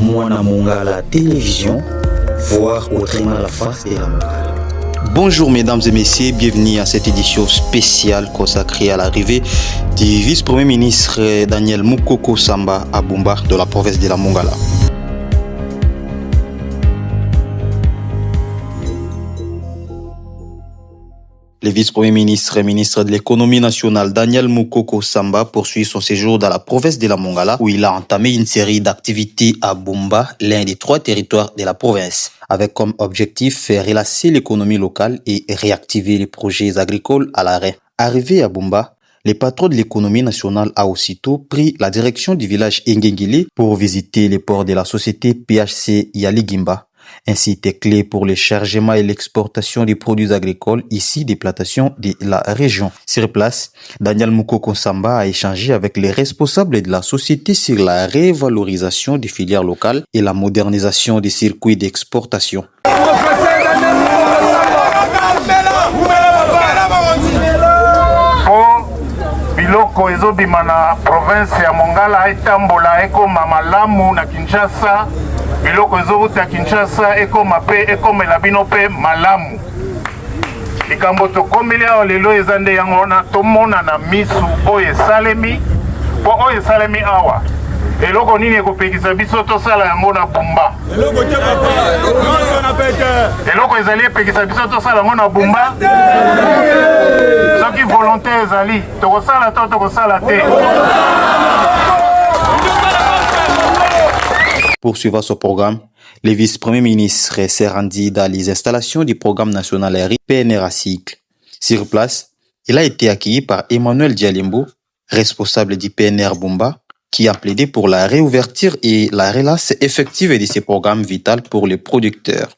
Mwana Mongala Télévision, voir autrement la face de la Mongala. Bonjour mesdames et messieurs, bienvenue à cette édition spéciale consacrée à l'arrivée du vice-premier ministre Daniel Mukoko Samba à Bumba de la province de la Mongala. Le vice-premier ministre et ministre de l'économie nationale Daniel Mukoko Samba poursuit son séjour dans la province de la Mongala où il a entamé une série d'activités à Bumba, l'un des 3 territoires de la province, avec comme objectif faire relancer l'économie locale et réactiver les projets agricoles à l'arrêt. Arrivé à Bumba, le patron de l'économie nationale a aussitôt pris la direction du village Ngengili pour visiter les ports de la société PHC Yaligimba. Un site clé pour le chargement et l'exportation des produits agricoles ici des plantations de la région. Sur place, Daniel Mukoko Samba a échangé avec les responsables de la société sur la révalorisation des filières locales et la modernisation des circuits d'exportation. Biloko ezobima na province ya Mongala etambola ekoma malamu na Kinshasa. Biloko ezobuta Kinshasa ekoma pe ekomela bino pe malamu. Likambo tokomeli awa lelo eza nde yango na tomona na misu oyo esalemi. Po oyo esalemi awa eloko nini ekopekisa biso tosala yango na Bumba. Eloko ezali epekisa biso tosala yango na Bumba. Soki volonté ezali tokosala to tokosala te. Poursuivant ce programme, le vice-premier ministre s'est rendu dans les installations du programme national aérien PNR à cycle. Sur place, il a été accueilli par Emmanuel Dialimbo, responsable du PNR Bumba, qui a plaidé pour la réouverture et la relance effective de ces programmes vitaux pour les producteurs.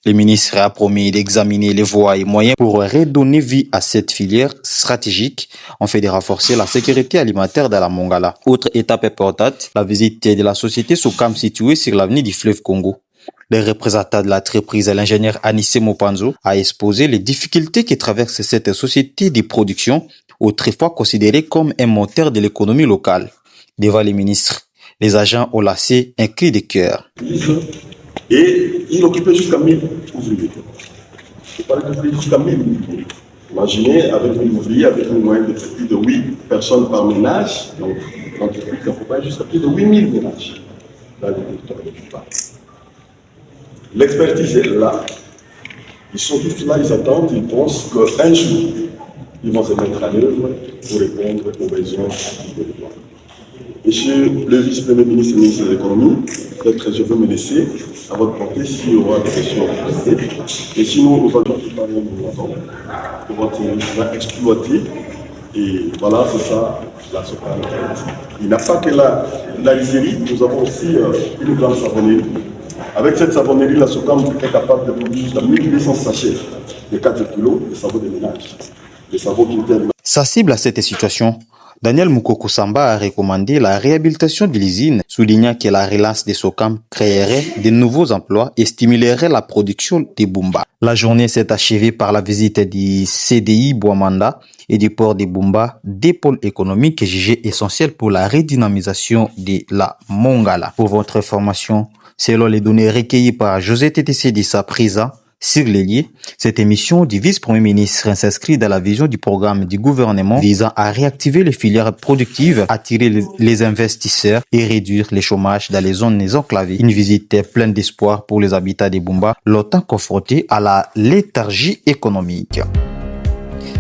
Le ministre a promis d'examiner les voies et moyens pour redonner vie à cette filière stratégique en fait de renforcer la sécurité alimentaire dans la Mongala. Autre étape importante, la visite de la société Sokam située sur l'avenue du fleuve Congo. Le représentant de l'entreprise, l'ingénieur Anissé Mopanzo, a exposé les difficultés que traverse cette société de production, autrefois considérée comme un moteur de l'économie locale. Devant les ministres, les agents ont lancé un cri de cœur. Et il occupait jusqu'à 1000 ouvriers. Il parlait jusqu'à 1000 ouvriers. Imaginez, avec 1000 ouvriers, avec une moyenne de plus de 8 personnes par ménage, donc l'entreprise accompagne jusqu'à plus de 8000 ménages dans le territoire de Bumba. L'expertise est là. Ils sont tous là, ils attendent, ils pensent qu'un jour, ils vont se mettre à l'œuvre pour répondre aux besoins du territoire. Monsieur le vice-premier ministre et ministre de l'économie, peut-être je veux me laisser à votre portée s'il y aura des questions à poser. Et sinon, nous allons préparer un moment que votre ministre va exploiter. Et voilà, c'est ça la Sokam. Il n'a pas que l'Algérie, nous avons aussi une grande savonnerie. Avec cette savonnerie, la Sokam est capable de produire jusqu'à 1800 sachets de 4 kg de savon de ménage. De savon interne. Sensible à cette situation, Daniel Mukoko Samba a recommandé la réhabilitation de l'usine, soulignant que la relance des Sokam créerait de nouveaux emplois et stimulerait la production de Bumba. La journée s'est achevée par la visite du CDI Bouamanda et du port de Bumba, des pôles économiques jugés essentiels pour la redynamisation de la Mongala. Pour votre information, selon les données recueillies par José TTC de sa prison, sur les liens, cette émission du vice-premier ministre s'inscrit dans la vision du programme du gouvernement visant à réactiver les filières productives, attirer les investisseurs et réduire le chômage dans les zones enclavées. Une visite pleine d'espoir pour les habitants de Bumba, longtemps confrontés à la léthargie économique.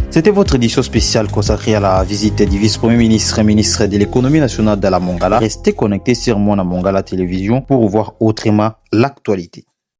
C'était votre édition spéciale consacrée à la visite du vice-premier ministre et ministre de l'économie nationale de la Mongala. Restez connectés sur Mwana Mongala Télévision pour voir autrement l'actualité.